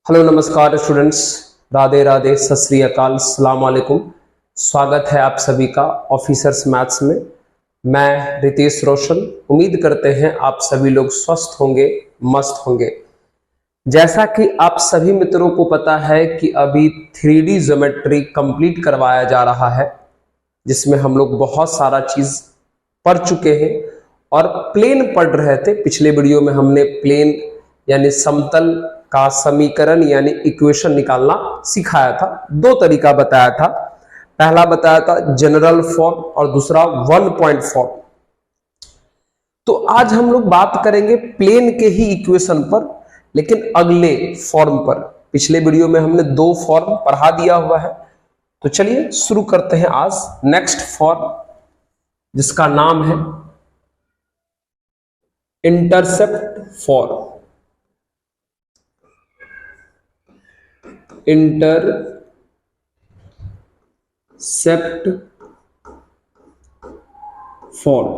Hello नमस्कार students, Radhe Radhe, सत श्री अकाल, अस्सलाम वालेकुम। स्वागत है आप सभी का ऑफिसर्स मैथ्स में। मैं रितेश रोशन। उम्मीद करते हैं आप सभी लोग स्वस्थ होंगे, मस्त होंगे। जैसा कि आप सभी मित्रों को पता है कि अभी 3D ज्योमेट्री कंप्लीट करवाया जा रहा है, जिसमें हम लोग बहुत सारा चीज पढ़ चुके हैं और प्लेन पढ़ रहे थे। पिछले वीडियो में हमने प्लेन यानी समतल का समीकरण यानी इक्वेशन निकालना सिखाया था। दो तरीका बताया था, पहला बताया था जनरल फॉर्म और दूसरा 1 पॉइंट फॉर्म। तो आज हम लोग बात करेंगे प्लेन के ही इक्वेशन पर, लेकिन अगले फॉर्म पर। पिछले वीडियो में हमने 2 फॉर्म पढ़ा दिया हुआ है, तो चलिए शुरू करते हैं आज नेक्स्ट फॉर्म, जिसका नाम है इंटरसेप्ट फॉर्म। इंटरसेप्ट फॉर्म,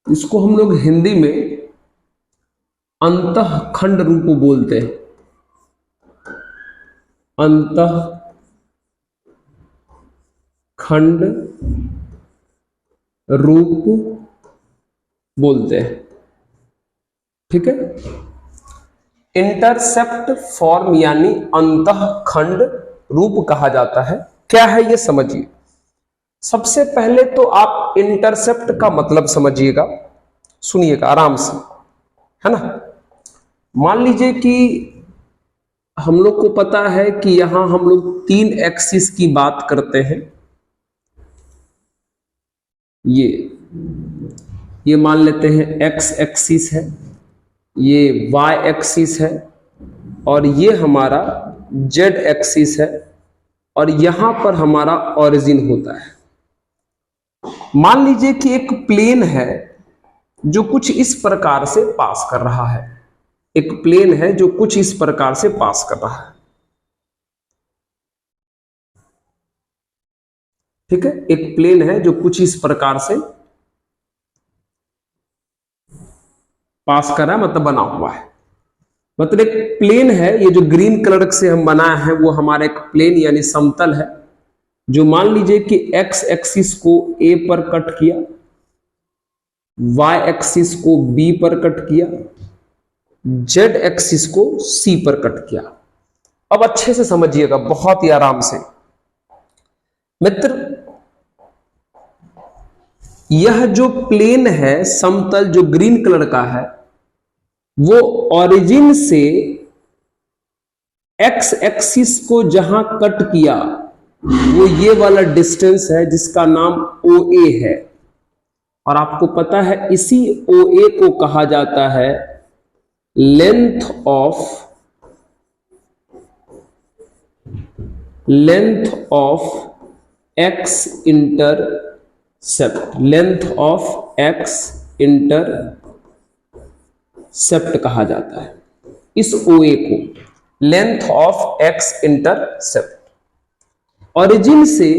इसको हम लोग हिंदी में अंतःखंड रूप बोलते हैं। अंतःखंड रूप बोलते हैं, ठीक है। इंटरसेप्ट फॉर्म यानी अंतःखंड रूप कहा जाता है। क्या है ये समझिए। सबसे पहले तो आप इंटरसेप्ट का मतलब समझिएगा, सुनिएगा आराम से, है ना। मान लीजिए कि हम लोग को पता है कि यहां हम लोग 3 एक्सिस की बात करते हैं। ये मान लेते हैं एक्स एक्सिस है, ये वाई एक्सिस है और ये हमारा जेड एक्सिस है, और यहां पर हमारा ओरिजिन होता है। मान लीजिए कि एक प्लेन है जो कुछ इस प्रकार से पास कर रहा है। एक प्लेन है जो कुछ इस प्रकार से पास कर रहा है, ठीक है। एक प्लेन है जो कुछ इस प्रकार से पास कर रहा है, मतलब बना हुआ है। मतलब एक प्लेन है, ये जो ग्रीन कलर से हम बनाए हैं वो हमारा एक प्लेन यानी समतल है, जो मान लीजिए कि एक्स एक्सिस को ए पर कट किया, वाई एक्सिस को बी पर कट किया, जेड एक्सिस को सी पर कट किया। अब अच्छे से समझिएगा, बहुत ही आराम से मित्र। यह जो प्लेन है समतल जो ग्रीन कलर का है, वो ओरिजिन से एक्स एक्सिस को जहां कट किया वो ये वाला डिस्टेंस है, जिसका नाम OA है। और आपको पता है इसी OA को कहा जाता है length of x intercept. Length of x intercept कहा जाता है इस OA को, length of x intercept. Origin से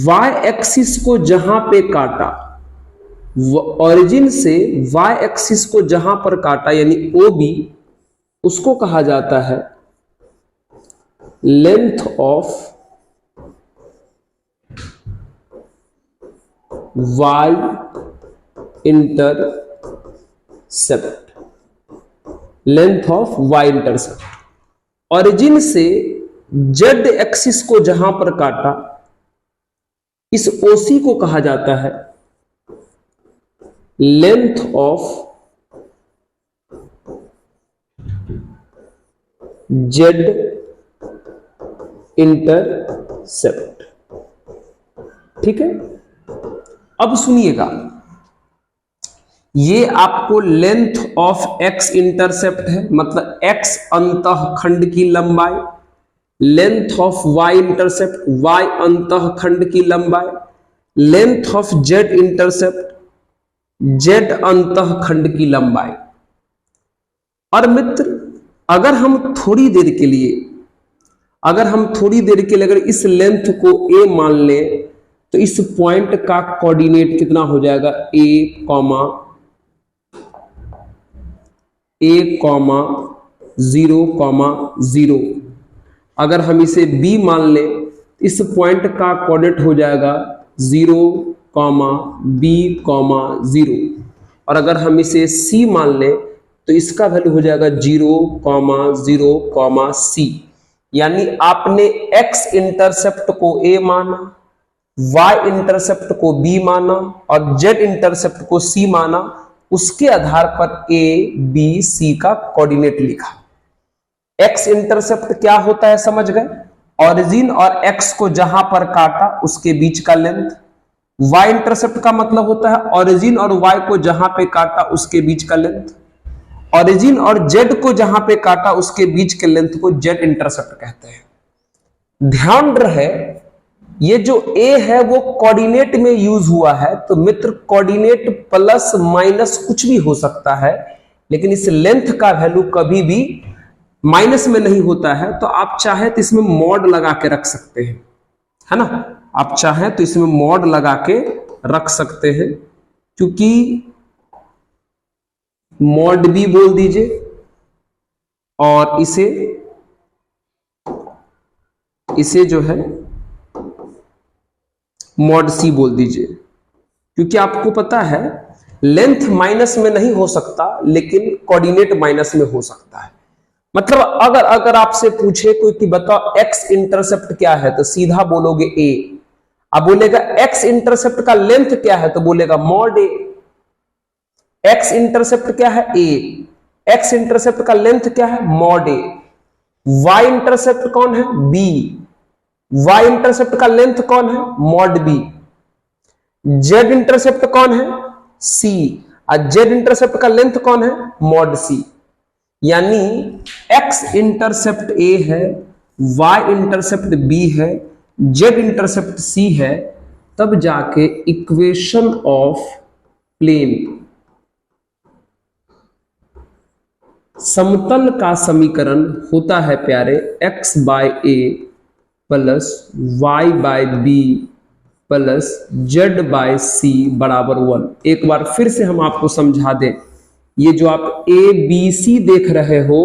y एक्सिस को जहां पे काटा, ओरिजिन से y एक्सिस को जहां पर काटा यानी OB, उसको कहा जाता है length of y intercept. Length of y intercept. Origin से जेड एक्सिस को जहां पर काटा, इस OC को कहा जाता है लेंथ ऑफ जेड इंटरसेप्ट, ठीक है। अब सुनिएगा, ये आपको लेंथ ऑफ एक्स इंटरसेप्ट है, मतलब एक्स अंतःखंड की लंबाई। Length of Y intercept, Y अंतःखंड की लंबाई। Length of Z intercept, Z अंतःखंड की लंबाई। और मित्र, अगर हम थोड़ी देर के लिए अगर इस लेंथ को a मान लें, तो इस पॉइंट का कोऑर्डिनेट कितना हो जाएगा, a, 0,0। अगर हम इसे b मान लें, इस पॉइंट का कोऑर्डिनेट हो जाएगा 0,b,0। और अगर हम इसे c मान लें तो इसका वैल्यू हो जाएगा 0,0,c। यानी आपने x इंटरसेप्ट को a माना, y इंटरसेप्ट को b माना और z इंटरसेप्ट को c माना, उसके आधार पर a, b, c का कोऑर्डिनेट लिखा। x इंटरसेप्ट क्या होता है समझ गए? ओरिजिन और x को जहां पर काटा उसके बीच का लेंथ। y इंटरसेप्ट का मतलब होता है ओरिजिन और y को जहां पे काटा उसके बीच का लेंथ। ओरिजिन और z को जहां पे काटा उसके बीच के लेंथ को z इंटरसेप्ट कहते हैं। ध्यान रहे ये जो a है वो कोऑर्डिनेट में यूज हुआ है, तो मित्र कोऑर्डिनेट प्लस माइनस कुछ भी हो सकता है, लेकिन इस लेंथ का वैल्यू कभी भी माइनस में नहीं होता है। तो आप चाहे तो इसमें मॉड लगा के रख सकते हैं, है ना। आप चाहे तो इसमें मॉड लगा के रख सकते हैं, क्योंकि मॉड भी बोल दीजिए और इसे जो है मॉड सी बोल दीजिए, क्योंकि आपको पता है लेंथ माइनस में नहीं हो सकता लेकिन कोऑर्डिनेट माइनस में हो सकता है। मतलब अगर आपसे पूछे कोई कि बताओ x इंटरसेप्ट क्या है, तो सीधा बोलोगे a। अब बोलेगा x इंटरसेप्ट का लेंथ क्या है, तो बोलेगा मॉड a। x इंटरसेप्ट क्या है a, x इंटरसेप्ट का लेंथ क्या है मॉड a। y इंटरसेप्ट कौन है b, y इंटरसेप्ट का लेंथ कौन है मॉड b। z इंटरसेप्ट कौन है c, और z इंटरसेप्ट का लेंथ कौन है मॉड c। यानी x इंटरसेप्ट a है, y इंटरसेप्ट b है, z इंटरसेप्ट c है, तब जाके इक्वेशन ऑफ प्लेन, समतल का समीकरण होता है प्यारे x by a plus y by b plus z by c बराबर 1। एक बार फिर से हम आपको समझा दें, ये जो आप a b c देख रहे हो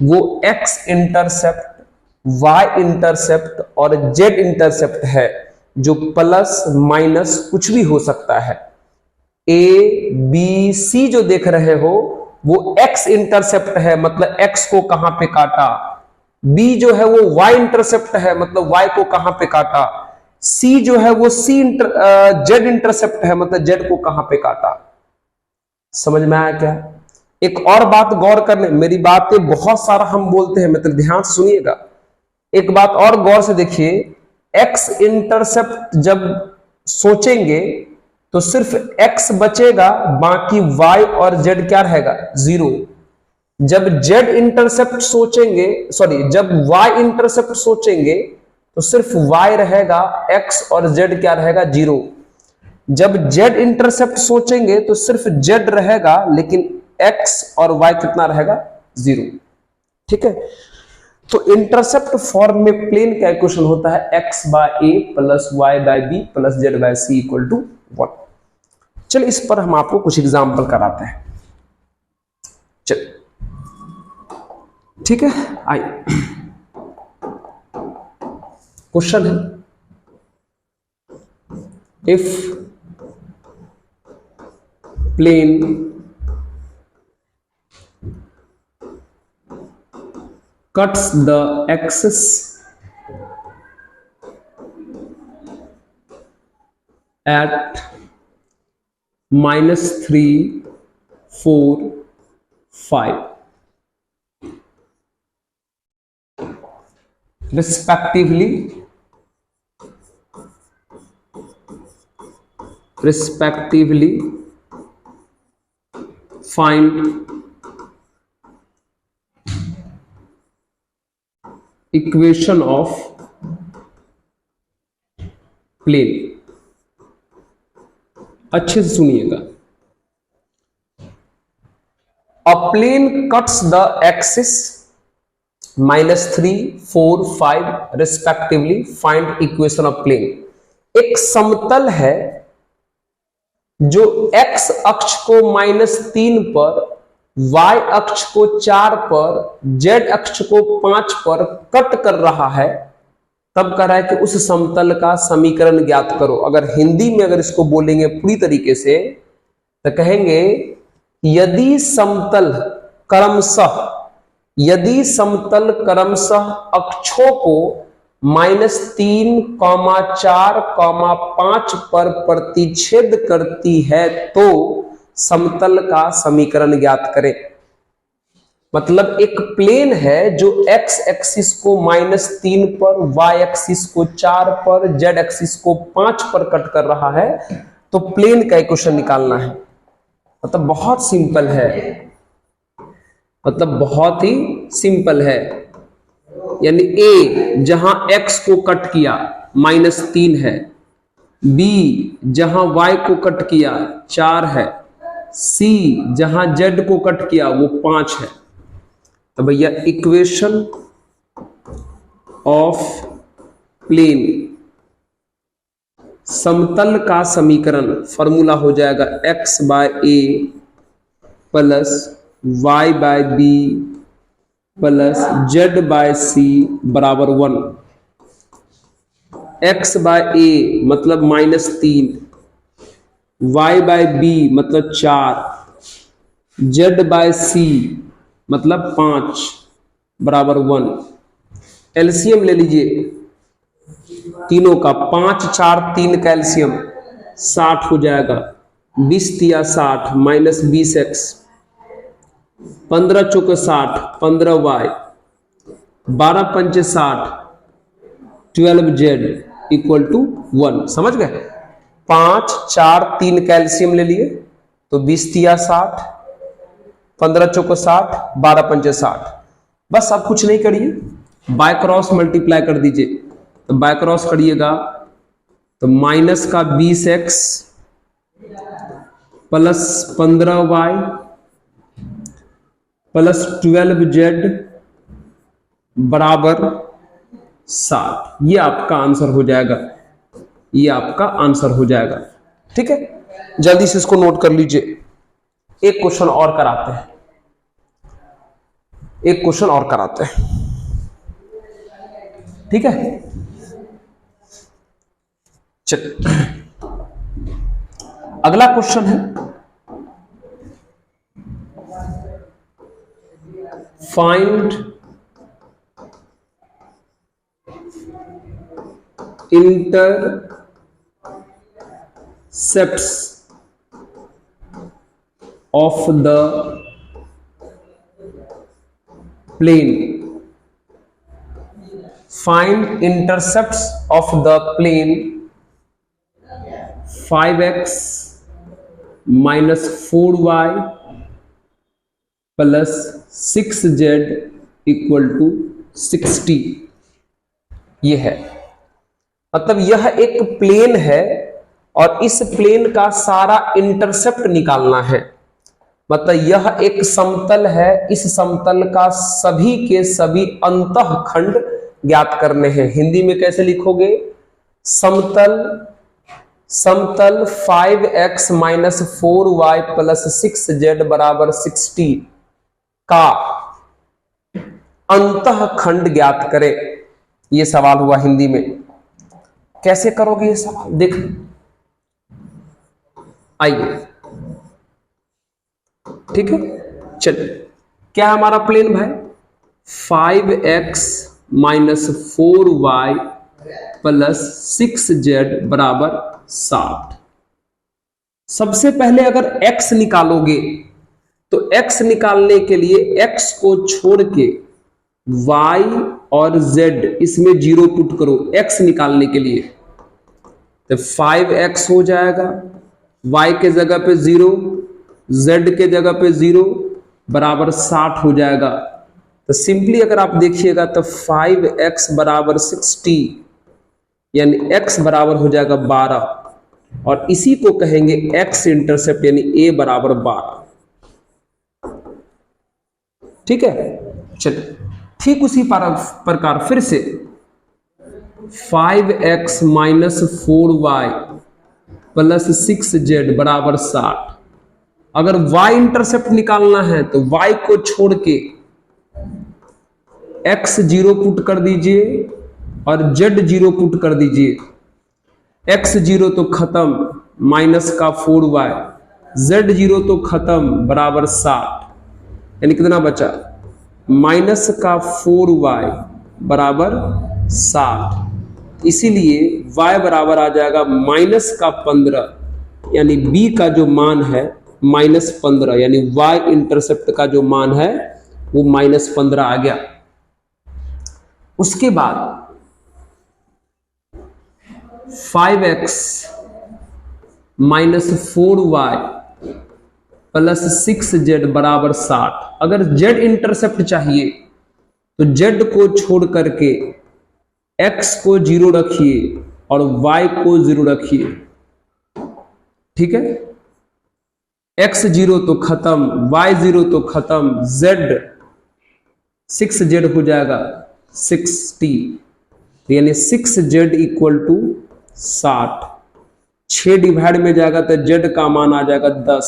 वो x इंटरसेप्ट, y इंटरसेप्ट और z इंटरसेप्ट है, जो प्लस माइनस कुछ भी हो सकता है। a b c जो देख रहे हो वो x इंटरसेप्ट है, मतलब x को कहां पे काटा। b जो है वो y इंटरसेप्ट है, मतलब y को कहां पे काटा। c जो है वो z इंटरसेप्ट है, मतलब z को कहां पे काटा। समझ में आया क्या? एक और बात गौर करने, मेरी बातें बहुत सारा हम बोलते हैं, मतलब ध्यान से सुनिएगा। एक बात और गौर से देखिए, x इंटरसेप्ट जब सोचेंगे तो सिर्फ x बचेगा, बाकी y और z क्या रहेगा 0। जब z इंटरसेप्ट सोचेंगे, सॉरी जब y इंटरसेप्ट सोचेंगे तो सिर्फ y रहेगा, x और z क्या रहेगा 0। जब z इंटरसेप्ट सोचेंगे तो सिर्फ z रहेगा, लेकिन x और y कितना रहेगा 0। ठीक है, तो इंटरसेप्ट फॉर्म में प्लेन का इक्वेशन होता है x by a plus y by b plus z by c equal to 1। चलिए इस पर हम आपको कुछ एग्जाम्पल कराते हैं। चल ठीक है, आइए क्वेश्चन है, if plane cuts the axis at -3, 4, 5 respectively find equation of plane। अच्छे से सुनिएगा, a plane cuts the axis -3, 4, 5 respectively find equation of plane। एक समतल है जो x अक्ष को -3 पर y अक्ष को 4 पर, z अक्ष को 5 पर कट कर रहा है, तब कह रहा है कि उस समतल का समीकरण ज्ञात करो। अगर हिंदी में अगर इसको बोलेंगे पूरी तरीके से तो कहेंगे यदि समतल क्रमशः अक्षों को -3, 4, 5 पर प्रतिच्छेद करती है तो समतल का समीकरण ज्ञात करें। मतलब एक प्लेन है जो x एक्सिस को -3 पर, y एक्सिस को 4 पर, z एक्सिस को 5 पर कट कर रहा है, तो प्लेन का इक्वेशन निकालना है। मतलब बहुत सिंपल है, यानी a जहां x को कट किया -3 है, b जहां y को कट किया 4 है, c जहां z को कट किया वो 5 है। तो भैया इक्वेशन ऑफ प्लेन, समतल का समीकरण फॉर्मूला हो जाएगा x/a plus y/b plus z/c बराबर 1। x/a मतलब -3, y/b मतलब 4, z/c मतलब 5 बराबर 1। एलसीएम ले लीजिए तीनों का, 5, 4, 3 का एलसीएम 60 हो जाएगा। 20 तिया 60 माइनस 20x, 15 चौके 60, 15y, 12 पंचे 60, 12z इक्वल टू 1। समझ गए? 5, 4, 3 का एलसीएम ले लिए तो 20 तिया 60, 15 चौको 60, 12 पंचे 60। बस अब कुछ नहीं करिए, बाय क्रॉस मल्टीप्लाई कर दीजिए। तो बाय क्रॉस करिएगा तो माइनस का 20x plus 15y plus 12z बराबर 60। ये आपका आंसर हो जाएगा, ये आपका आंसर हो जाएगा। ठीक है, जल्दी से इसको नोट कर लीजिए। एक क्वेश्चन और कराते हैं, एक क्वेश्चन और कराते हैं। ठीक है, चलिए अगला क्वेश्चन है find intercepts of the plane. Find intercepts of the plane 5x minus 4y plus 6z equal to 60। ये है, मतलब यह एक प्लेन है और इस प्लेन का सारा इंटरसेप्ट निकालना है। मतलब यह एक समतल है, इस समतल का सभी के सभी अंतःखंड ज्ञात करने हैं। हिंदी में कैसे लिखोगे? समतल 5x minus 4y plus 6z बराबर 60 का अंतःखंड ज्ञात करें। यह सवाल हुआ हिंदी में। कैसे करोगे ये सवाल? देख आइए, ठीक है, चलिए। क्या हमारा प्लेन भाई? 5x minus 4y plus 6z बराबर 60। सबसे पहले अगर x निकालोगे तो x निकालने के लिए x को छोड़ के y और z इसमें 0 पुट करो x निकालने के लिए, तो 5x हो जाएगा, y के जगह पे 0, z के जगह पे 0 बराबर 60 हो जाएगा। तो सिंपली अगर आप देखिएगा तो 5x बराबर 60 यानी x बराबर हो जाएगा 12 और इसी को कहेंगे x इंटरसेप्ट यानी a बराबर 12। ठीक है, चलिए। ठीक उसी प्रकार फिर से 5x minus 4y plus 6z बराबर 60। अगर y इंटरसेप्ट निकालना है तो y को छोड़ के x 0 पुट कर दीजिए और z 0 पुट कर दीजिए। x 0 तो खत्म, माइनस का 4y, z 0 तो खत्म बराबर 60, यानी कितना बचा, माइनस का 4y बराबर 60। इसीलिए y बराबर आ जाएगा माइनस का 15, यानी b का जो मान है -15, यानी y इंटरसेप्ट का जो मान है वो -15 आ गया। उसके बाद 5x - 4y प्लस 6z बराबर 60। अगर z इंटरसेप्ट चाहिए तो z को छोड़ करके x को 0 रखिए और y को 0 रखिए, ठीक है। x 0 तो खत्म, y 0 तो खत्म, z 6z हो जाएगा 60, यानी 6z इक्वल टू 60। 6 डिवाइड में जाएगा तो z का मान आ जाएगा 10,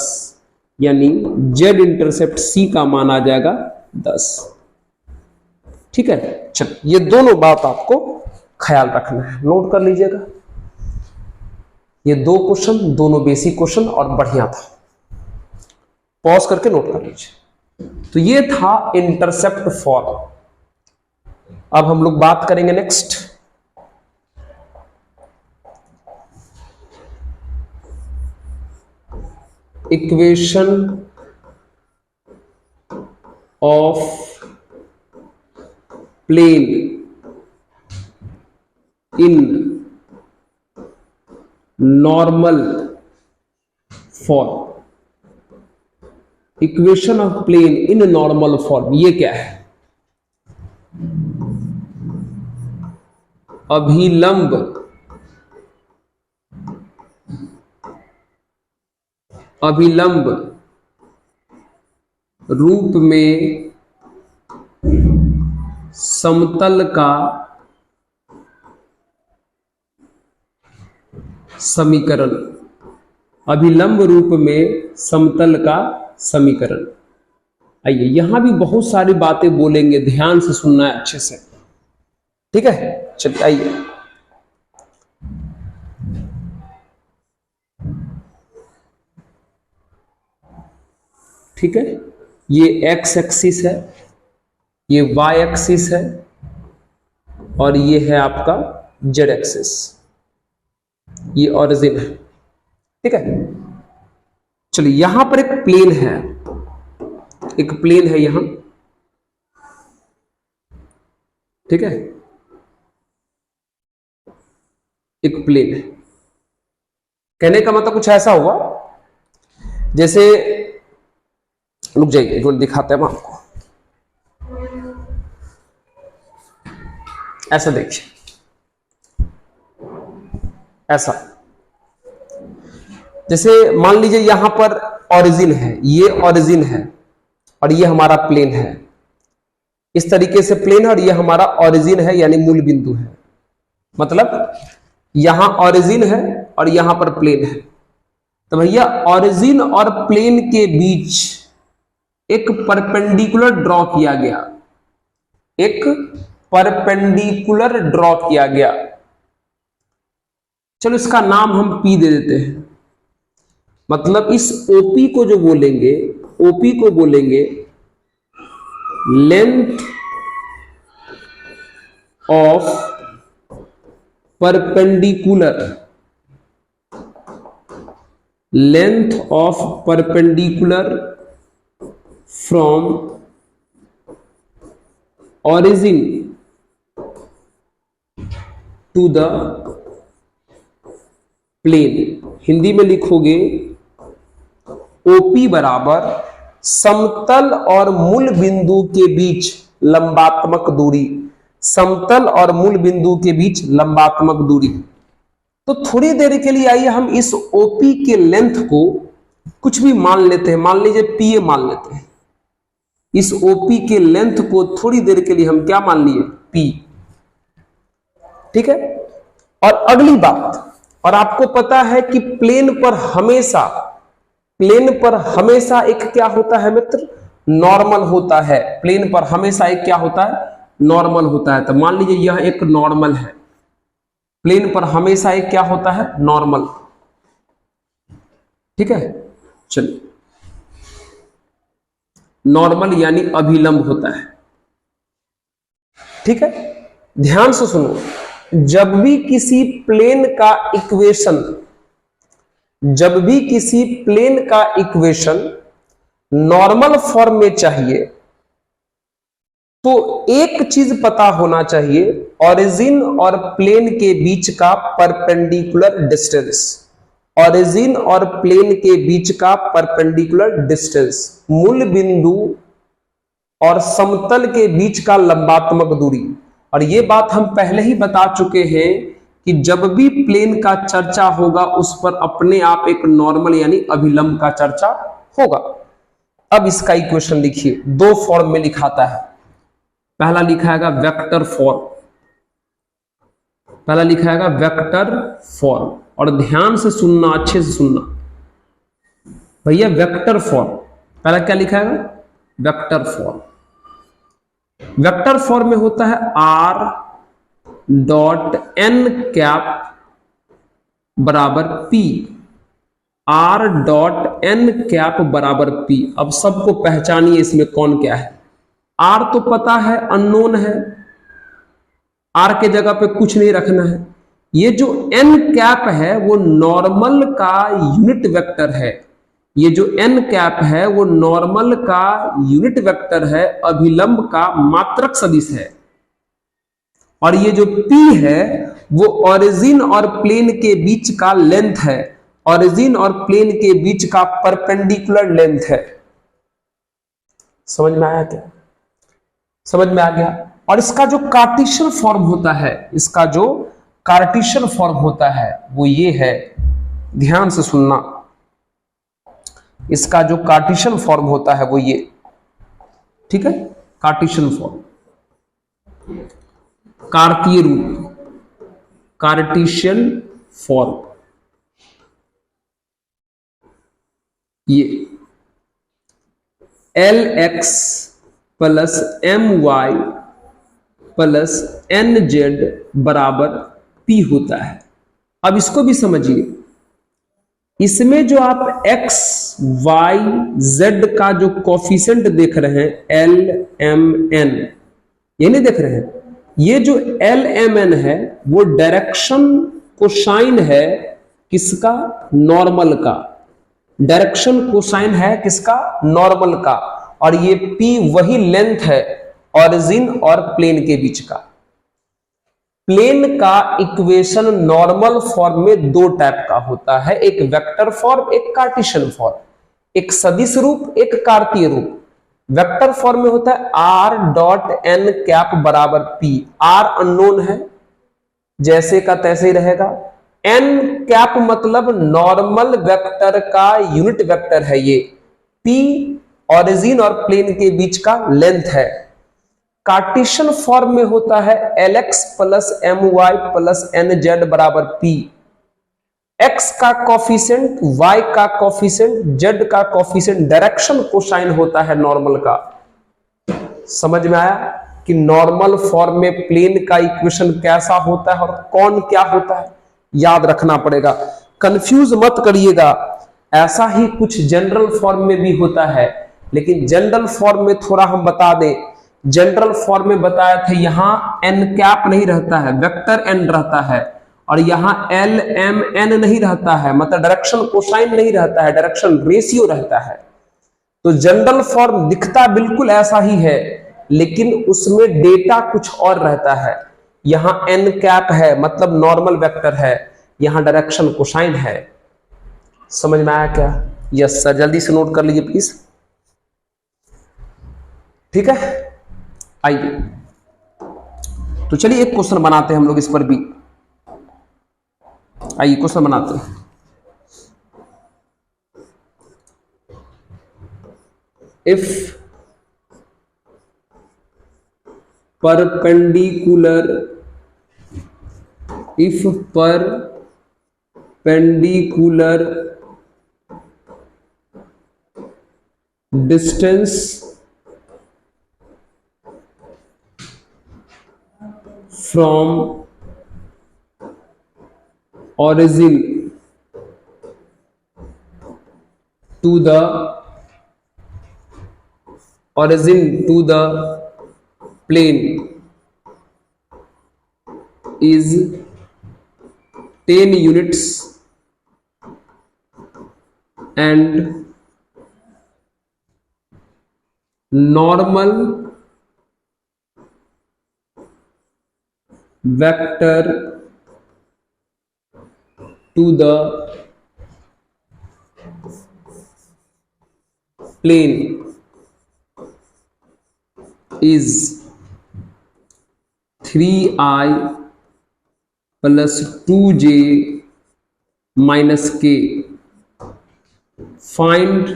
यानी z इंटरसेप्ट c का मान आ जाएगा 10, ठीक है। चल, ये दोनों बात आपको ख्याल रखना है, नोट कर लीजिएगा। ये दो क्वेश्चन, दोनों बेसिक क्वेश्चन और बढ़िया था, पॉज करके नोट कर लीजिए। तो ये था इंटरसेप्ट फॉर्म। अब हम लोग बात करेंगे next equation of plane in normal form. Equation of plane in normal form ये क्या है? अभिलंब रूप में समतल का समीकरण। अभिलंब रूप में समतल का समीकरण। आइए, यहां भी बहुत सारी बातें बोलेंगे, ध्यान से सुनना है अच्छे से, ठीक है। चलिए आइए, ठीक है। ये x एक्सिस है, ये y एक्सिस है और ये है आपका z एक्सिस, ये ओरिजिन है, ठीक है। चलिए, यहां पर एक प्लेन है, यहां, ठीक है, एक प्लेन है। कहने का मतलब कुछ ऐसा हुआ जैसे, रुक जाइए एक मिनट, दिखाते हैं हम आपको। ऐसा देखिए, ऐसा जैसे मान लीजिए यहां पर ओरिजिन है, ये ओरिजिन है और ये हमारा प्लेन है। इस तरीके से प्लेन है और ये हमारा ओरिजिन है, यानी मूल बिंदु है। मतलब यहां ओरिजिन है और यहां पर प्लेन है। तो भैया ओरिजिन और प्लेन के बीच एक परपेंडिकुलर ड्रॉ किया गया, एक परपेंडिकुलर ड्रॉ किया गया। चलो इसका नाम हम P दे देते हैं। मतलब इस OP को जो बोलेंगे, OP को बोलेंगे length of perpendicular, length of perpendicular from origin to the plane. Hindi में लिखोगे OP बराबर समतल और मूल बिंदु के बीच लंबात्मक दूरी, समतल और मूल बिंदु के बीच लंबात्मक दूरी। तो थोड़ी देर के लिए आइए हम इस OP के लेंथ को कुछ भी मान लेते हैं, मान लीजिए PA मान लेते हैं। इस OP के लेंथ को थोड़ी देर के लिए हम क्या मान लिए, P, ठीक है। और अगली बात, और आपको पता है कि प्लेन पर हमेशा प्लेन पर हमेशा एक क्या होता है मित्र, नॉर्मल होता है। प्लेन पर हमेशा एक क्या होता है, नॉर्मल होता है। तो मान लीजिए यह एक नॉर्मल है, प्लेन पर हमेशा एक क्या होता है, नॉर्मल। ठीक है, चलिए, नॉर्मल यानी अभिलंब होता है। ठीक है, ध्यान से सुनो, जब भी किसी प्लेन का इक्वेशन, जब भी किसी प्लेन का इक्वेशन नॉर्मल फॉर्म में चाहिए तो एक चीज पता होना चाहिए, ओरिजिन और प्लेन के बीच का परपेंडिकुलर डिस्टेंस। ओरिजिन और प्लेन के बीच का परपेंडिकुलर डिस्टेंस, मूल बिंदु और समतल के बीच का लंबात्मक दूरी। और यह बात हम पहले ही बता चुके हैं कि जब भी प्लेन का चर्चा होगा उस पर अपने आप एक नॉर्मल यानी अभिलंब का चर्चा होगा। अब इसका इक्वेशन लिखिए, दो फॉर्म में लिखाता है। पहला लिखाएगा वेक्टर फॉर्म, पहला लिखाएगा वेक्टर फॉर्म। और ध्यान से सुनना, अच्छे से सुनना भैया, वेक्टर फॉर्म पहला क्या लिखाएगा, वेक्टर फॉर्म। वेक्टर फॉर्म में होता है r डॉट n कैप बराबर p, r dot n cap बराबर p। अब सबको पहचानिए इसमें कौन क्या है। r तो पता है, अननोन है, r के जगह पे कुछ नहीं रखना है। ये जो n कैप है वो नॉर्मल का यूनिट वेक्टर है। ये जो n कैप है वो नॉर्मल का यूनिट वेक्टर है, अभिलंब का मात्रक सदिश है। और ये जो p है वो ओरिजिन और प्लेन के बीच का लेंथ है, ओरिजिन और प्लेन के बीच का परपेंडिकुलर लेंथ है। समझ में आया क्या, समझ में आ गया। और इसका जो कार्टेशियन फॉर्म होता है, इसका जो कार्टेशियन फॉर्म होता है वो ये है, ध्यान से सुनना। इसका जो कार्टेशियन फॉर्म होता है वो ये, ठीक है, कार्टेशियन फॉर्म, कार्तीय रूप, कार्टेशियन फॉर्म। ये LX plus MY plus NZ बराबर P होता है। अब इसको भी समझिए, इसमें जो आप x, y, z का जो कोफिशिएंट देख रहे हैं L, M, N, ये नहीं देख रहे हैं, ये जो L, M, N है वो डायरेक्शन कोसाइन है किसका, नॉर्मल का। डायरेक्शन कोसाइन है किसका, नॉर्मल का। और ये P वही लेंथ है ओरिजिन और प्लेन के बीच का। प्लेन का इक्वेशन नॉर्मल फॉर्म में दो टाइप का होता है, एक वेक्टर फॉर्म, एक कार्टेशियन फॉर्म, एक सदिश रूप, एक कार्तीय रूप। वेक्टर फॉर्म में होता है r डॉट n कैप बराबर p। r अननोन है, जैसे का तैसे ही रहेगा। n कैप मतलब नॉर्मल वेक्टर का यूनिट वेक्टर है ये। p ओरिजिन और प्लेन के बीच का लेंथ है। कार्टेशियन फॉर्म में होता है Lx plus My plus Nz बराबर P। x का कोफिशिएंट, y का कोफिशिएंट, z का कोफिशिएंट डायरेक्शन कोसाइन होता है नॉर्मल का। समझ में आया कि नॉर्मल फॉर्म में प्लेन का इक्वेशन कैसा होता है और कौन क्या होता है, याद रखना पड़ेगा, कंफ्यूज मत करिएगा। ऐसा ही कुछ जनरल फॉर्म में भी होता है, लेकिन जनरल फॉर्म में थोड़ा हम बता दें, जनरल फॉर्म में बताया था यहां n कैप नहीं रहता है, वेक्टर n रहता है। और यहां L, M, N नहीं रहता है, मतलब डायरेक्शन कोसाइन नहीं रहता है, डायरेक्शन रेशियो रहता है। तो जनरल फॉर्म दिखता बिल्कुल ऐसा ही है, लेकिन उसमें डेटा कुछ और रहता है। यहां n कैप है मतलब नॉर्मल वेक्टर है, यहां डायरेक्शन कोसाइन है। समझ में आया क्या? यस सर, जल्दी से नोट कर लीजिए प्लीज। ठीक है, आइए तो चलिए एक क्वेश्चन बनाते हैं हम लोग इस पर भी। आइए क्वेश्चन बनाते हैं। If perpendicular distance from origin to the plane is 10 units and normal vector to the plane is 3i plus 2j minus k. Find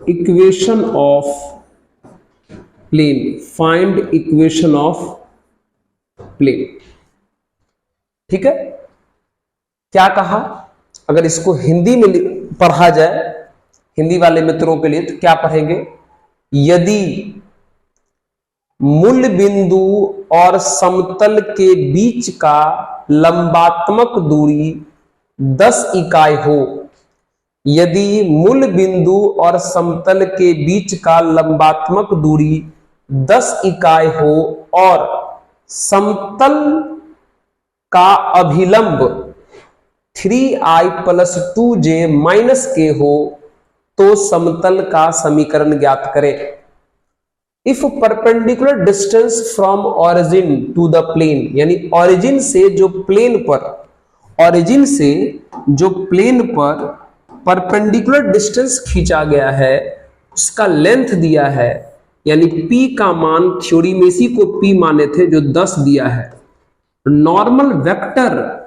equation of plane. Find equation of plane. ठीक है, क्या कहा? अगर इसको हिंदी में पढ़ा जाए हिंदी वाले मित्रों के लिए तो क्या पढ़ेंगे? यदि मूल बिंदु और समतल के बीच का लंबात्मक दूरी 10 इकाई हो, यदि मूल बिंदु और समतल के बीच का लंबात्मक दूरी 10 इकाई हो और समतल का अभिलंब 3i plus 2j minus k हो तो समतल का समीकरण ज्ञात करें। If perpendicular distance from origin to the plane, यानी ऑरिजिन से जो प्लेन पर परपेंडिकुलर डिस्टेंस खींचा गया है उसका लेंथ दिया है, यानी p का मान थ्योरी में इसी को p माने थे जो 10 दिया है, नॉर्मल वेक्टर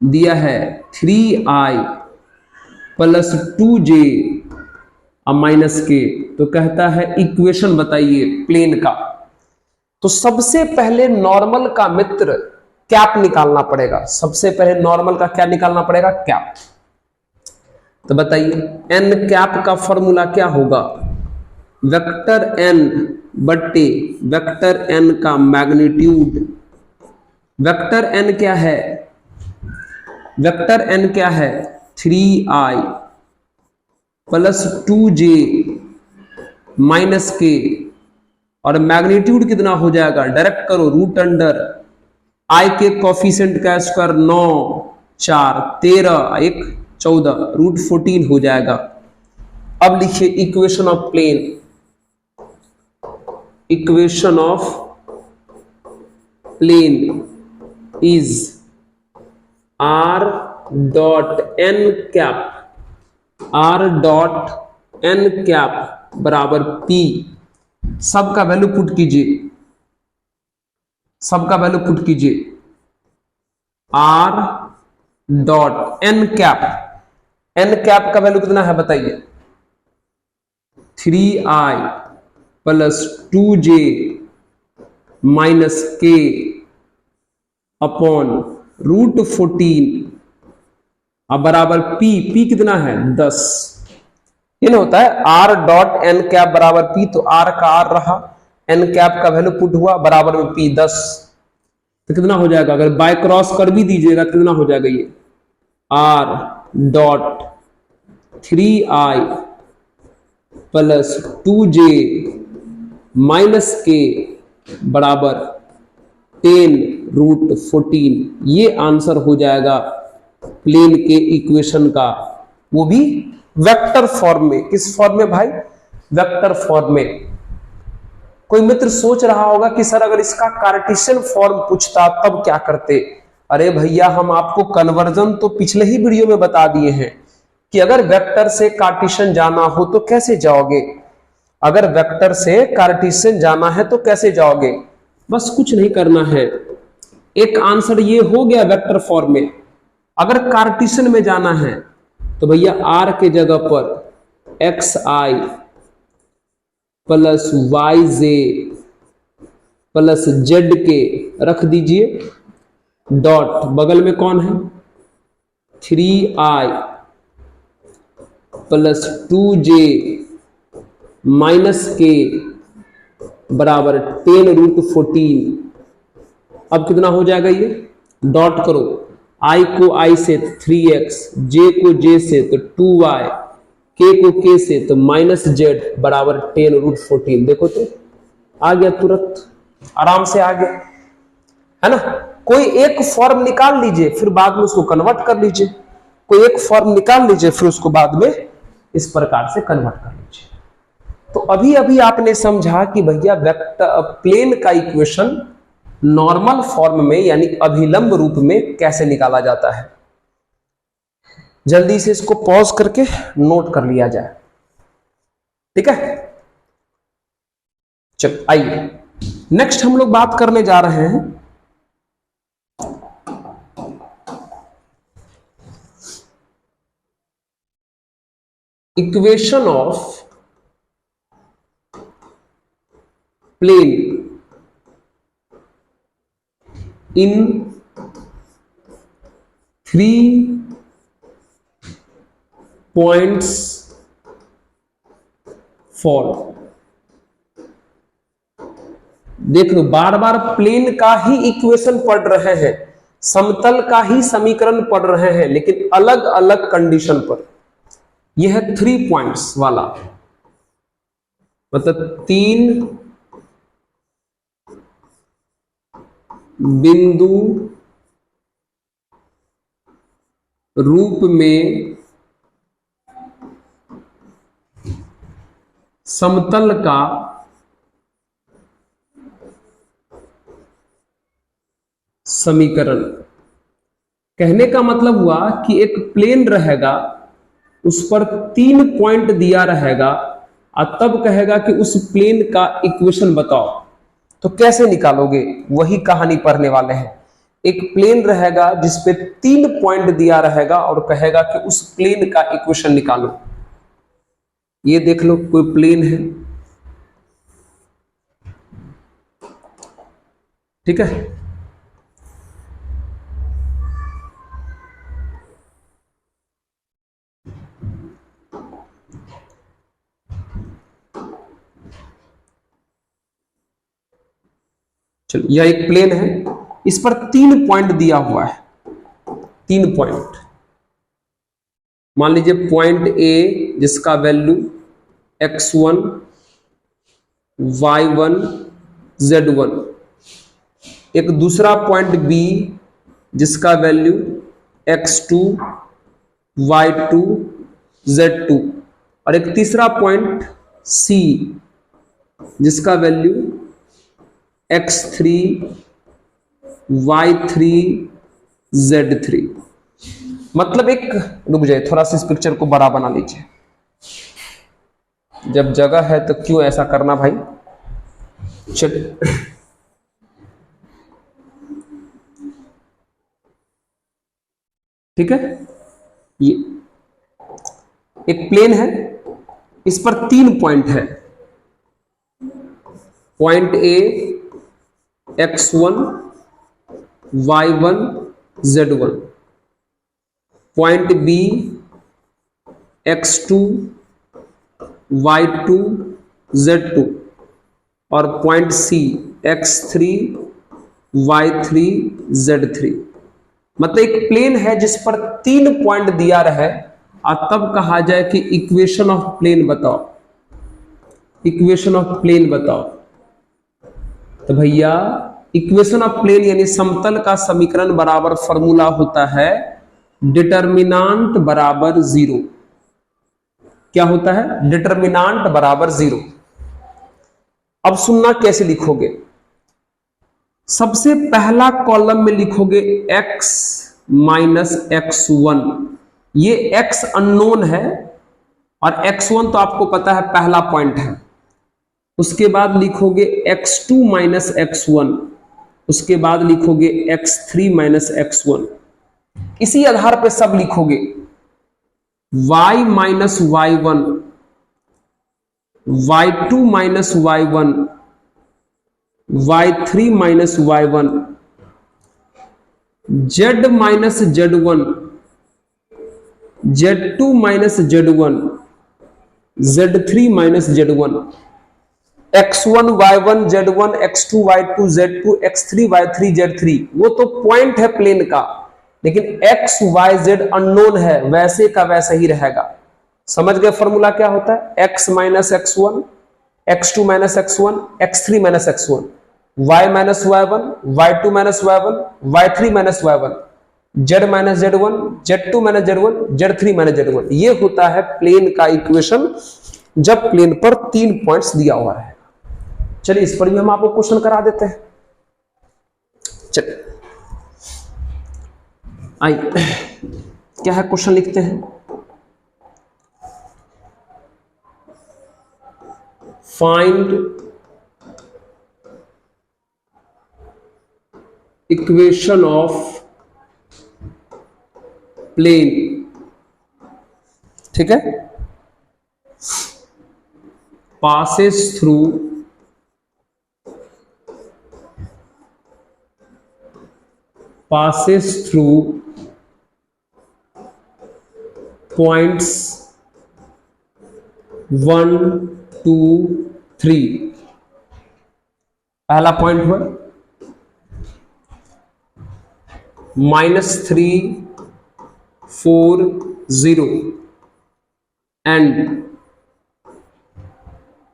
दिया है 3i plus 2j माइनस के, तो कहता है इक्वेशन बताइए प्लेन का। तो सबसे पहले नॉर्मल का मित्र कैप निकालना पड़ेगा। सबसे पहले नॉर्मल का क्या निकालना पड़ेगा? कैप। तो बताइए एन कैप का फॉर्मूला क्या होगा? वेक्टर एन बट्टे वेक्टर एन का मैग्नीट्यूड। वेक्टर एन क्या है? वेक्टर एन क्या है? 3i प्लस 2j माइनस के, और मैग्नीट्यूड कितना हो जाएगा? डायरेक्ट करो, रूट अंडर आई के कोफिशिएंट का स्क्वायर 9 4 13 1 14 रूट 14 हो जाएगा। अब लिखिए equation of plane. Equation of plane is r dot n cap, r dot n cap बराबर p। सबका वैल्यू पुट कीजिए, सबका वैल्यू पुट कीजिए। r dot n cap, n cap का वैल्यू कितना है बताइए? 3i plus 2j minus k upon root 14 अब बराबर p। p कितना है? 10। इन होता है r डॉट n कैप बराबर p, तो r का r रहा, n कैप का वैल्यू पुट हुआ बराबर में p 10। तो कितना हो जाएगा? अगर बाय क्रॉस कर भी दीजिएगा कितना हो जाएगा? ये r dot 3i plus 2j minus के बराबर 10 रूट 14। ये आंसर हो जाएगा प्लेन के इक्वेशन का, वो भी वेक्टर फॉर्म में। किस फॉर्म में भाई? वेक्टर फॉर्म में। कोई मित्र सोच रहा होगा कि सर अगर इसका कार्टेशियन फॉर्म पूछता तब क्या करते? अरे भैया हम आपको कन्वर्जन तो पिछले ही वीडियो में बता दिए हैं कि अगर वेक्टर से कार्टेशियन जाना हो तो कैसे जाओगे। अगर वेक्टर से कार्टेशियन जाना है तो कैसे जाओगे? बस कुछ नहीं करना है। एक आंसर ये हो गया वेक्टर फॉर्म में। अगर कार्टेशियन में जाना है तो भैया r के जगह पर xi plus yj plus z के रख दीजिए, डॉट बगल में कौन है? 3i प्लस 2j माइनस के बराबर 10√14। अब कितना हो जाएगा ये, डॉट करो, i को i से 3x, j को j से तो 2y, k को k से तो -z बराबर 10√14। देखो तो आ गया, तुरंत आराम से आ गया, है ना। कोई एक फॉर्म निकाल लीजिए, फिर बाद में उसको कन्वर्ट कर लीजिए। कोई एक फॉर्म निकाल लीजिए, फिर उसको बाद में इस प्रकार से कन्वर्ट कर लीजिए। तो अभी अभी आपने समझा कि भैया वेक्टर प्लेन का इक्वेशन नॉर्मल फॉर्म में यानी अभिलंब रूप में कैसे निकाला जाता है। जल्दी से इसको पॉज करके नोट कर लिया जाए, ठीक है। चल आइए नेक्स्ट हम लोग बात करने जा रहे हैं equation of plane in 3 points for. देख लो, बार बार प्लेन का ही इक्वेशन पढ़ रहे हैं, समतल का ही समीकरण पढ़ रहे हैं, लेकिन अलग अलग कंडीशन पर। यह है 3 पॉइंट्स वाला, मतलब 3 बिंदु रूप में समतल का समीकरण। कहने का मतलब हुआ कि एक प्लेन रहेगा, उस पर 3 पॉइंट दिया रहेगा, और तब कहेगा कि उस प्लेन का इक्वेशन बताओ। तो कैसे निकालोगे, वही कहानी पढ़ने वाले हैं। एक प्लेन रहेगा जिसपे 3 पॉइंट दिया रहेगा और कहेगा कि उस प्लेन का इक्वेशन निकालो। ये देख लो, कोई प्लेन है, ठीक है। चलो, यह एक प्लेन है, इस पर 3 पॉइंट दिया हुआ है, 3 पॉइंट। मान लीजिए पॉइंट ए जिसका वैल्यू x1, y1, z1, एक दूसरा पॉइंट बी जिसका वैल्यू x2, y2, z2, और एक तीसरा पॉइंट सी जिसका वैल्यू x3, y3, z3। मतलब एक, रुक जाइए थोड़ा सा, इस पिक्चर को बड़ा बना लीजिए। जब जगह है तो क्यों ऐसा करना भाई। चल, ठीक है। ये एक प्लेन है, इस पर 3 पॉइंट है। Point A x1, y1, z1, point B x2, y2, z2, और पॉइंट सी x3, y3, z3। मतलब एक प्लेन है जिस पर 3 पॉइंट दिया रहे, और तब कहा जाए कि इक्वेशन ऑफ प्लेन बताओ, इक्वेशन ऑफ प्लेन बताओ। तो भैया इक्वेशन ऑफ प्लेन यानी समतल का समीकरण बराबर फॉर्मूला होता है डिटर्मिनांट बराबर 0। क्या होता है, डिटर्मिनांट बराबर 0। अब सुनना कैसे लिखोगे। सबसे पहला कॉलम में लिखोगे x माइनस x1। ये x अननोन है और x1 तो आपको पता है पहला पॉइंट है। उसके बाद लिखोगे x2 माइनस x1, उसके बाद लिखोगे x3 माइनस x1। इसी आधार पे सब लिखोगे y minus y1, y2 minus y1, y3 minus y1, z minus z1, Z2 minus Z1, Z3 minus Z1, X1 Y1 Z1, X2 Y2 Z2, X3 Y3 Z3। वो तो point है plane का, लेकिन X Y Z unknown है, वैसे का वैसा ही रहेगा। समझ गए फॉर्मूला क्या होता है? X minus X1, X2 minus X1, X3 minus X1, Y minus Y1, Y2 minus Y1, Y3 minus Y1, Z minus Z1, Z2 minus Z1, Z3 minus Z1। ये होता है प्लेन का इक्वेशन जब प्लेन पर 3 points दिया हुआ है। चलिए इस पर भी हम आपको क्वेश्चन करा देते हैं। चलिए आइए, क्या है क्वेश्चन लिखते हैं। Find equation of plane. ठीक है, passes through points 1 2 3। पहला पॉइंट हुआ -3 4 0 एंड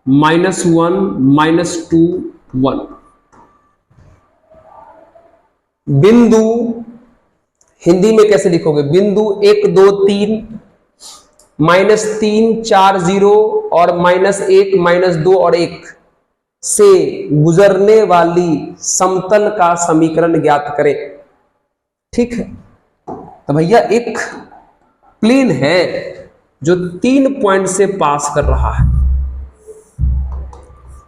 -1 -2 1। बिंदु हिंदी में कैसे लिखोगे? बिंदु 1 2 3 -3 4 0 और -1 -2 और 1 से गुजरने वाली समतल का समीकरण ज्ञात करें। ठीक है, तो भैया एक प्लेन है जो 3 पॉइंट से पास कर रहा है।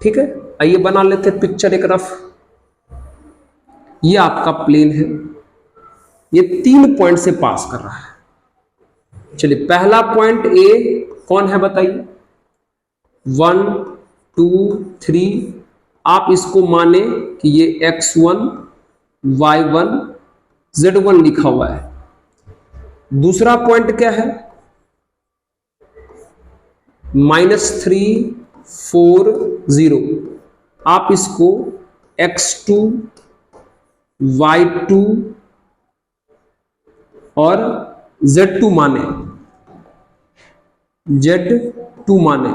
ठीक है, आइए बना लेते हैं पिक्चर एक रफ। ये आपका प्लेन है, ये 3 पॉइंट से पास कर रहा है। चलिए पहला पॉइंट ए कौन है बताइए? 1 2 3। आप इसको माने कि ये X1 Y1 Z1 लिखा हुआ है। दूसरा पॉइंट क्या है? -3 4 0। आप इसको X2 Y2 और Z2 माने, Z2 माने।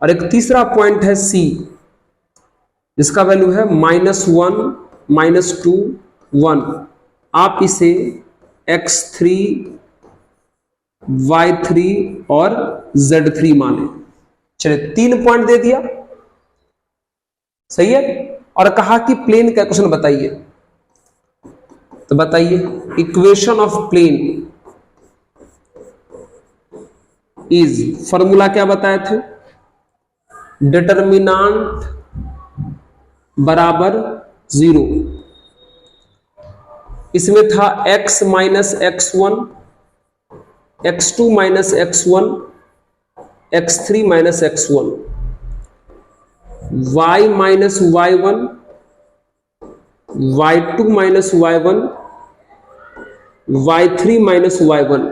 और एक तीसरा पॉइंट है C, जिसका वैल्यू है -1 -2 1। आप इसे X3 Y3 और Z3 माने। चलिए 3 पॉइंट दे दिया, सही है। और कहा कि प्लेन का क्वेश्चन बताइए, तो बताइए equation of plane is, formula क्या बताए थे? डिटर्मिनांट बराबर 0। इसमें था x minus x1, x2 minus x1, x3 minus x1, y minus y1, y2 minus y1, y3 minus y1,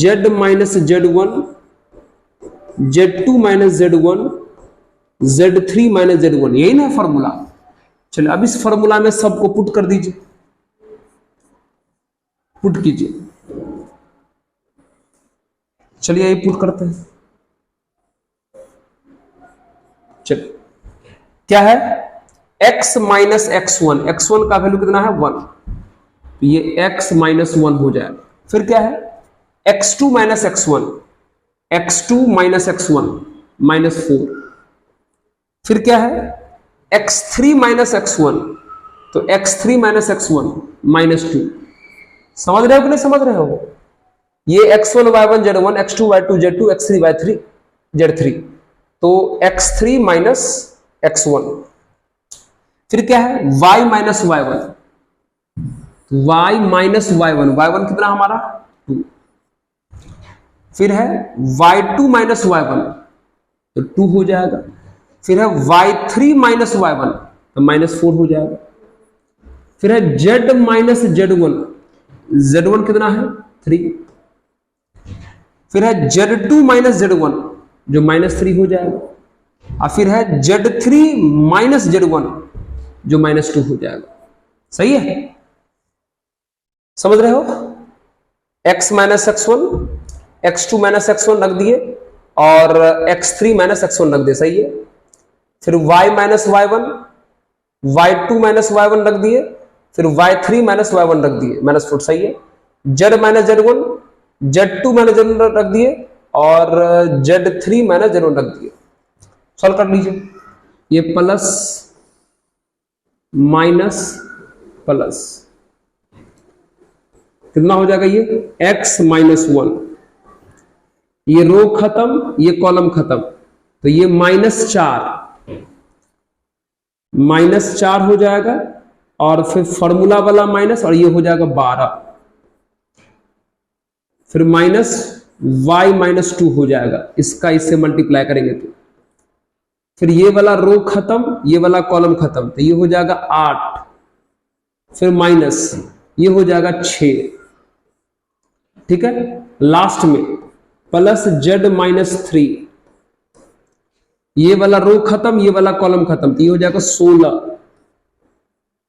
z minus z1, z2 minus z1, z3 minus z1। यही ना formula. चलिए अब इस फॉर्मूला में सबको पुट कर दीजिए, पुट कीजिए। चलिए यही पुट करते हैं। चलिए क्या है? x माइनस x1, x1 का वैल्यू कितना है? 1, तो ये x माइनस 1 हो जाएगा। फिर क्या है? x2 minus x1, x2 minus x1 -4। फिर क्या है? x3 माइनस x1, तो x3 माइनस x1 -2। समझ रहे हो कि नहीं समझ रहे हो? ये x1 y1 z1, x2 y2 z2, x3 y3 z3, तो x3 माइनस x1। फिर क्या है? y minus y1, y minus y1, y1 कितना हमारा? 2। फिर है y2 माइनस y1, तो 2 हो जाएगा। फिर है y3 माइनस y1, तो -4 हो जाएगा। फिर है z माइनस z1, z1 कितना है? 3। फिर है Z2 माइनस Z1 जो -3 हो जाएगा, और फिर है Z3 माइनस Z1 जो -2 हो जाएगा। सही है, समझ रहे हो? x minus x1, x2 minus x1 रख दिए और x3 माइनस x1 रख दिए। सही है। फिर y minus y1, y2 minus y1 रख दिए, फिर y3 माइनस y1 रख दिए -4। सही है। z minus z1, z2 minus z1 रख दिए और z3 माइनस z1 रख दिए। सॉल्व कर लीजिए। ये प्लस माइनस प्लस कितना हो जाएगा? ये x माइनस 1, ये रो खत्म, ये कॉलम खत्म, तो ये -4 हो जाएगा, और फिर फॉर्मूला वाला माइनस, और ये हो जाएगा 12, फिर माइनस y माइनस 2 हो जाएगा। इसका इससे मल्टीप्लाई करेंगे तो फिर ये वाला रो खत्म, ये वाला कॉलम खत्म, तो ये हो जाएगा 8, फिर माइनस ये हो जाएगा 6। ठीक है। लास्ट में प्लस z माइनस 3, ये वाला रो खत्म, ये वाला कॉलम खत्म, तो ये हो जाएगा 16,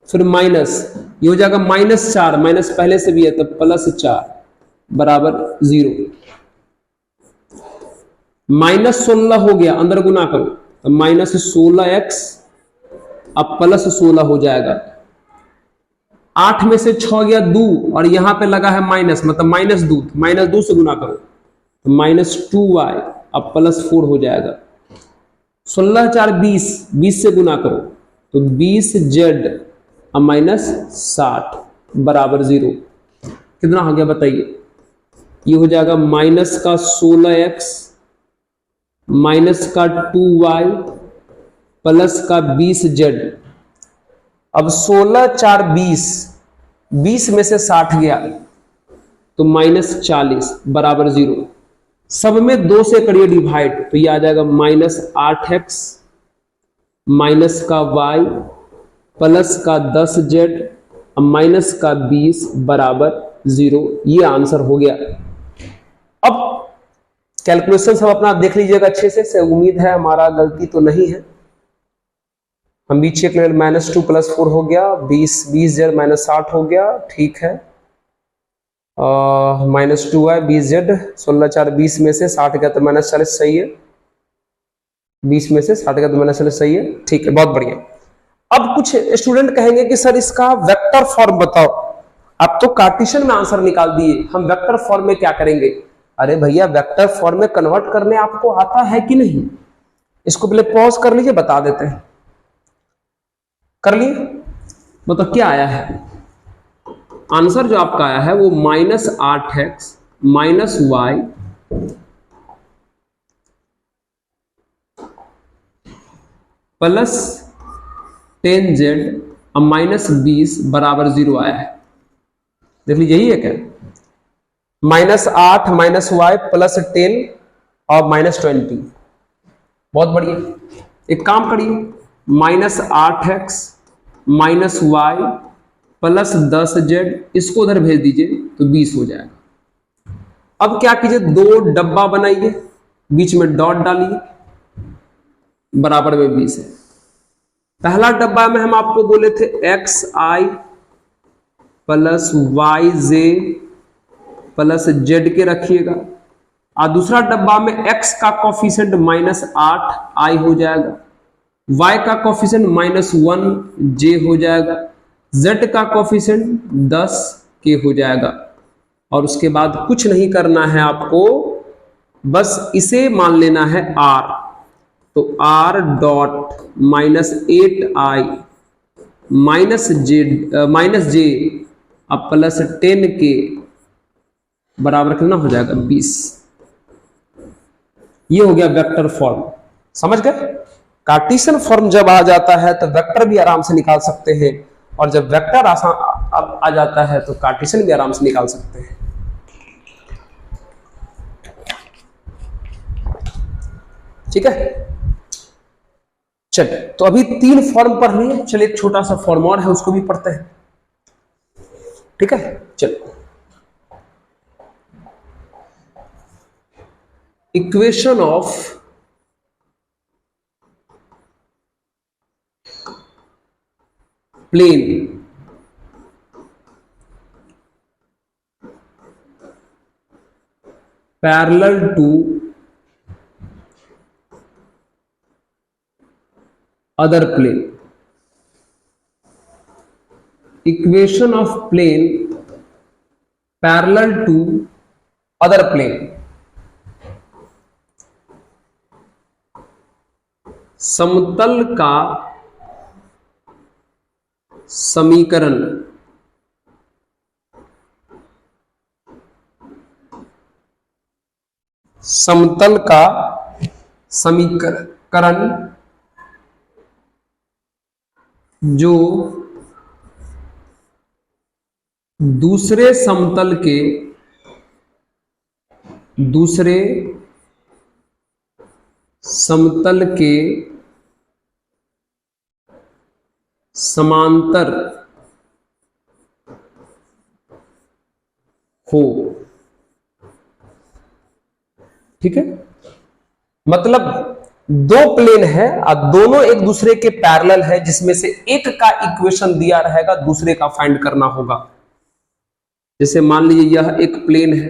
फिर माइनस ये हो जाएगा -4, माइनस पहले से भी है तो +4 बराबर 0। -16 हो गया, अंदर गुना करो तो -16x अब +16 हो जाएगा। 8 में से 6 गया 2, और यहां पे लगा है माइनस, मतलब -2, -2 से गुना करो तो -2y अब +4 हो जाएगा। 16 4 20, 20 से गुना करो तो 20z अब -60 बराबर 0। कितना हो गया बताइए? ये हो जाएगा माइनस का 16x माइनस का 2y प्लस का 20z। अब 16 4 20, 20 में से 60 गया तो -40 बराबर 0। सब में 2 से करिए डिवाइड, तो ये आ जाएगा -8x माइनस का y प्लस का 10z माइनस का 20 बराबर 0। ये आंसर हो गया। अब कैलकुलेशन सब अपना देख लीजिएगा अच्छे से उम्मीद है हमारा गलती तो नहीं है। हम भी चेक ले, -2 + 4 हो गया, 20z -60 हो गया, ठीक है। -2y 20z, 16 4 20 में से 60 गया तो -40 सही है, 20 में से 60 गया तो -40 सही है, ठीक है, बहुत बढ़िया। अब कुछ स्टूडेंट कहेंगे कि सर इसका वेक्टर फॉर्म बताओ। अब तो कार्टेशियन में आंसर निकाल दिए, हम वेक्टर फॉर्म में क्या करेंगे? अरे भैया वेक्टर फॉर्म में कन्वर्ट करने आपको आता है कि नहीं? इसको पहले पॉज कर लीजिए, बता देते हैं। कर लिए? मतलब क्या आया है आंसर? जो आपका आया है वो -8x minus y plus 10z अब -20 बराबर 0 आया है। देख लीजिए, यही है क्या? -8 माइनस y प्लस 10 और -20। बहुत बढ़िया। एक काम करिए, -8x minus y plus 10z, इसको उधर भेज दीजिए तो 20 हो जाएगा। अब क्या कीजिए, 2 डब्बा बनाइए, बीच में डॉट डालिए, बराबर में 20 है। पहला डब्बा में हम आपको बोले थे xi plus yj plus z के रखिएगा, और दूसरा डब्बा में x का कोफिशिएंट -8i हो जाएगा, y का कोफिशिएंट -1j हो जाएगा, z का कोफिशिएंट 10k हो जाएगा। और उसके बाद कुछ नहीं करना है आपको, बस इसे मान लेना है r। तो r डॉट -8i -j अब प्लस 10k बराबर कितना हो जाएगा? 20। ये हो गया वेक्टर फॉर्म। समझ गए? कार्टेशियन फॉर्म जब आ जाता है तो वेक्टर भी आराम से निकाल सकते हैं, और जब वेक्टर आसान आ जाता है तो कार्टेशियन भी आराम से निकाल सकते हैं। ठीक है, चलिए। तो अभी 3 फॉर्म पढ़ लिए, चलिए एक छोटा सा फॉर्म और है उसको भी पढ़ते हैं। ठीक है, चलिए। Equation of plane parallel to other plane. Equation of plane parallel to other plane. समतल का समीकरण समतल का समीकरण जो दूसरे समतल के समांतर हो। ठीक है, मतलब दो प्लेन है और दोनों एक दूसरे के पैरेलल है, जिसमें से एक का इक्वेशन दिया रहेगा, दूसरे का फाइंड करना होगा। जैसे मान लीजिए यह एक प्लेन है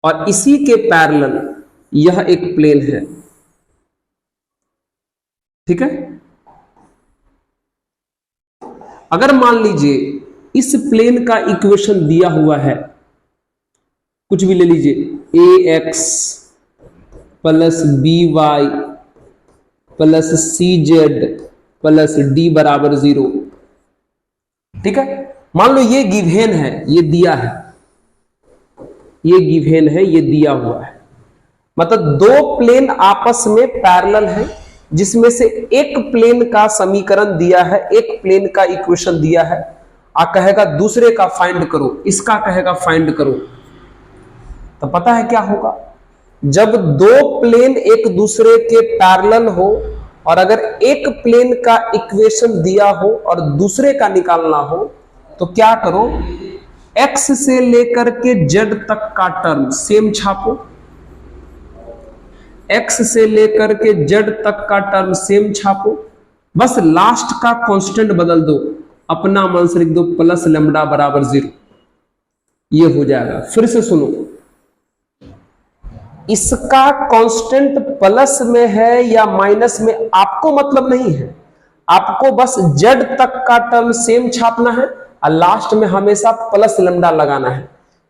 और इसी के पैरेलल यह एक प्लेन है। ठीक है, अगर मान लीजिए इस प्लेन का इक्वेशन दिया हुआ है, कुछ भी ले लीजिए, ax plus by plus cz plus d बराबर 0। ठीक है, मान लो ये गिवेन है, ये दिया है, ये गिवेन है, ये दिया हुआ है। मतलब दो प्लेन आपस में पैरेलल है, जिसमें से एक प्लेन का समीकरण दिया है, एक प्लेन का इक्वेशन दिया है, आ कहेगा दूसरे का फाइंड करो, इसका कहेगा फाइंड करो। तो पता है क्या होगा, जब दो प्लेन एक दूसरे के पैरेलल हो और अगर एक प्लेन का इक्वेशन दिया हो और दूसरे का निकालना हो, तो क्या करो, x से लेकर के z तक का टर्म सेम छापो, x से लेकर के z तक का टर्म सेम छापो, बस लास्ट का कांस्टेंट बदल दो, अपना मन से लिख दो प्लस लैम्डा बराबर 0। ये हो जाएगा। फिर से सुनो, इसका कांस्टेंट प्लस में है या माइनस में आपको मतलब नहीं है, आपको बस z तक का टर्म सेम छापना है और लास्ट में हमेशा प्लस लैम्डा लगाना है।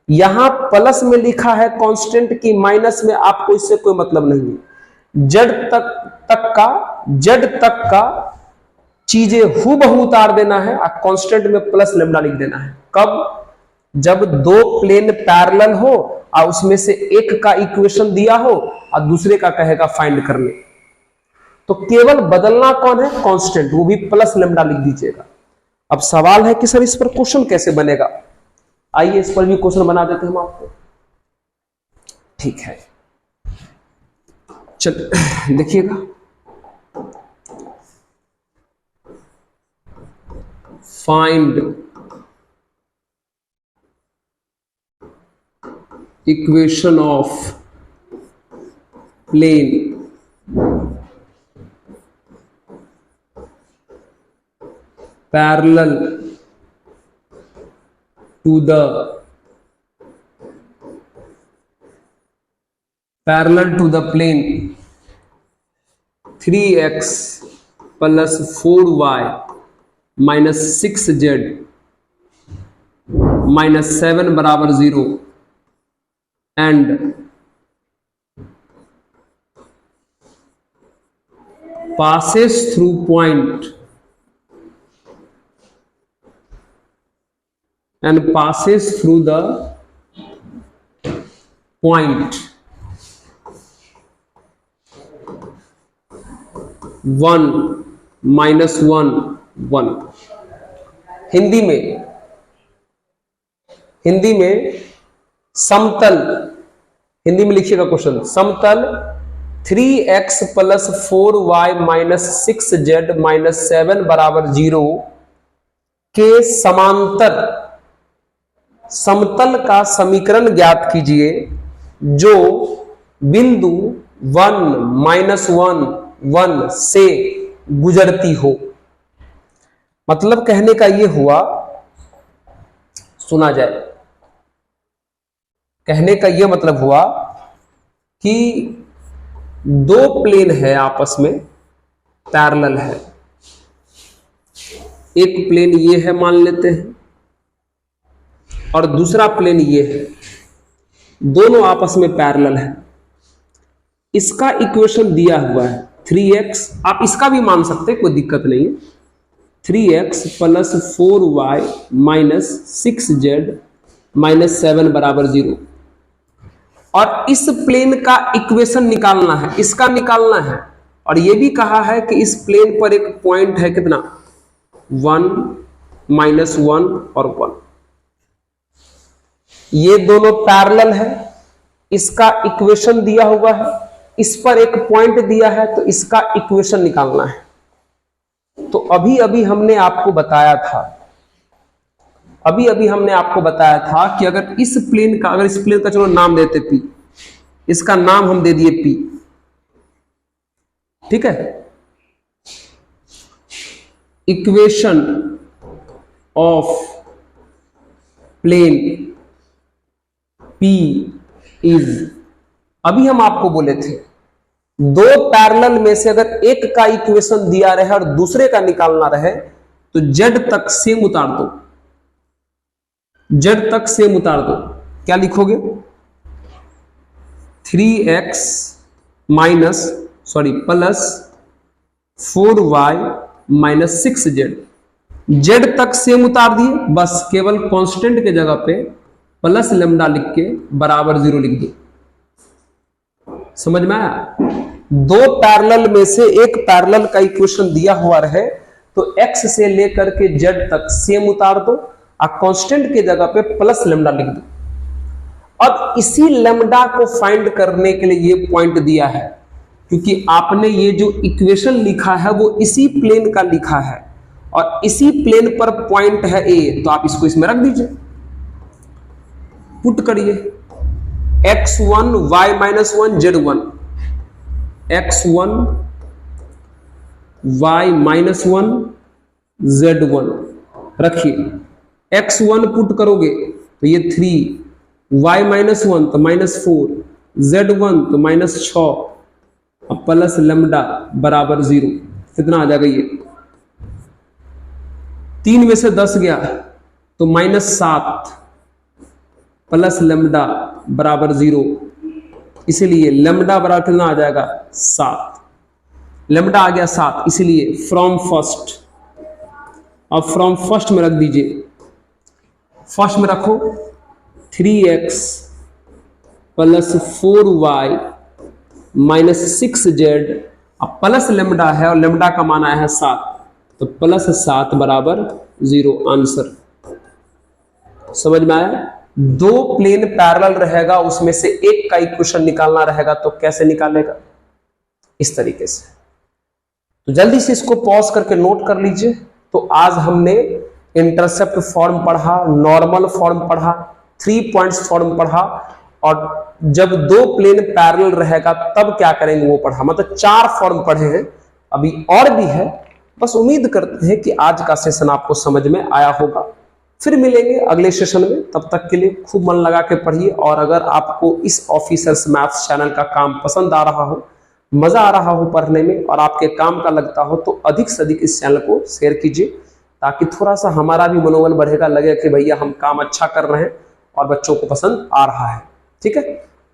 यहां प्लस में लिखा है कांस्टेंट की माइनस में, आपको इससे कोई मतलब नहीं है। z तक का चीजें हूबहू उतार देना है और कांस्टेंट में प्लस लैम्डा लिख देना है। कब? जब दो प्लेन पैरेलल हो और उसमें से एक का इक्वेशन दिया हो और दूसरे का कहेगा फाइंड करने, तो केवल बदलना कौन है? कांस्टेंट, वो भी प्लस लैम्डा लिख दीजिएगा। अब सवाल है कि सर इस पर क्वेश्चन कैसे बनेगा? आइए इस पर भी क्वेश्चन बना देते हैं हम आपको। ठीक है, चल देखिएगा, find equation of plane parallel to the plane 3x plus 4y minus 6z minus 7 बराबर 0 and passes through point and passes through the point 1 minus 1 1। Hindi में समतल, हिंदी में लिखिएगा क्वेश्चन, समतल 3x plus 4y minus 6z minus 7 बराबर 0 के समांतर समतल का समीकरण ज्ञात कीजिए जो बिंदु 1 -1 1 से गुजरती हो। मतलब कहने का यह हुआ, सुना जाए, कहने का यह मतलब हुआ कि दो प्लेन है आपस में पैरेलल है। एक प्लेन ये है मान लेते हैं और दूसरा प्लेन ये है, दोनों आपस में पैरेलल है। इसका इक्वेशन दिया हुआ है 3x, आप इसका भी मान सकते हैं, कोई दिक्कत नहीं है। 3x + 4y - 6z - 7 = 0। और इस प्लेन का इक्वेशन निकालना है, इसका निकालना है। और यह भी कहा है कि इस प्लेन पर एक पॉइंट है, कितना, 1 -1 और 1। ये दोनों पैरेलल है, इसका इक्वेशन दिया हुआ है, इस पर एक पॉइंट दिया है, तो इसका इक्वेशन निकालना है। तो अभी अभी हमने आपको बताया था, कि अगर इस प्लेन का चलो नाम देते P, इसका नाम हम दे दिए P, ठीक है। Equation of plane P is, अभी हम आपको बोले थे दो पैरेलल में से अगर एक का इक्वेशन दिया रहे और दूसरे का निकालना रहे तो Z तक सेम उतार दो, Z तक सेम उतार दो। क्या लिखोगे? 3x plus 4y - 6z। Z तक सेम उतार दिए, बस केवल कांस्टेंट के जगह पे प्लस लैम्डा लिख के बराबर 0 लिख दो। समझ में आया? दो पैरेलल में से एक पैरेलल का इक्वेशन दिया हुआ रहे तो x से लेकर के z तक सेम उतार दो और कांस्टेंट के जगह पे प्लस लैम्डा लिख दो। अब इसी लैम्डा को फाइंड करने के लिए ये पॉइंट दिया है, क्योंकि आपने ये जो इक्वेशन लिखा है वो इसी प्लेन का लिखा है और इसी प्लेन पर पॉइंट है A, तो आप इसको इसमें रख दीजिए, पुट करिए। x1 y - 1 z1, x1 y - 1 z1 रखिए। x1 पुट करोगे तो ये 3, y - 1 तो -4, z1 तो -6 और प्लस लैम्डा बराबर 0। कितना आ जाएगा? ये 3 में से 10 गया तो -7 प्लस लैम्डा बराबर 0, इसलिए लैम्डा बराबर कितना आ जाएगा? 7। लैम्डा आ गया 7, इसलिए फ्रॉम फर्स्ट, अब फ्रॉम फर्स्ट में रख दीजिए। फर्स्ट में रखो 3x प्लस 4y - 6z, अब प्लस लैम्डा है और लैम्डा का मान आया है 7, तो प्लस 7 बराबर 0 आंसर। समझ में आया? दो प्लेन पैरेलल रहेगा, उसमें से एक का इक्वेशन निकालना रहेगा, तो कैसे निकालेगा? इस तरीके से। तो जल्दी से इसको पॉज करके नोट कर लीजिए। तो आज हमने इंटरसेप्ट फॉर्म पढ़ा, नॉर्मल फॉर्म पढ़ा, 3 पॉइंट्स फॉर्म पढ़ा, और जब दो प्लेन पैरेलल रहेगा तब क्या करेंगे वो पढ़ा। मतलब 4 फॉर्म पढ़े हैं, अभी और भी है। बस उम्मीद करते हैं कि आज का सेशन आपको समझ में आया होगा। फिर मिलेंगे अगले सेशन में, तब तक के लिए खूब मन लगा के पढ़िए। और अगर आपको इस ऑफिसर्स मैथ्स चैनल का काम पसंद आ रहा हो, मजा आ रहा हो पढ़ने में और आपके काम का लगता हो, तो अधिक से अधिक इस चैनल को शेयर कीजिए, ताकि थोड़ा सा हमारा भी मनोबल बढ़ेगा, लगे कि भैया हम काम अच्छा कर रहे हैं और बच्चों को पसंद आ रहा है। ठीक है?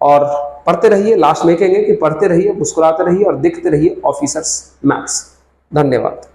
और पढ़ते रहिए, लास्ट में कहेंगे कि पढ़ते रहिए, मुस्कुराते रहिए और देखते रहिए ऑफिसर्स मैथ्स। धन्यवाद।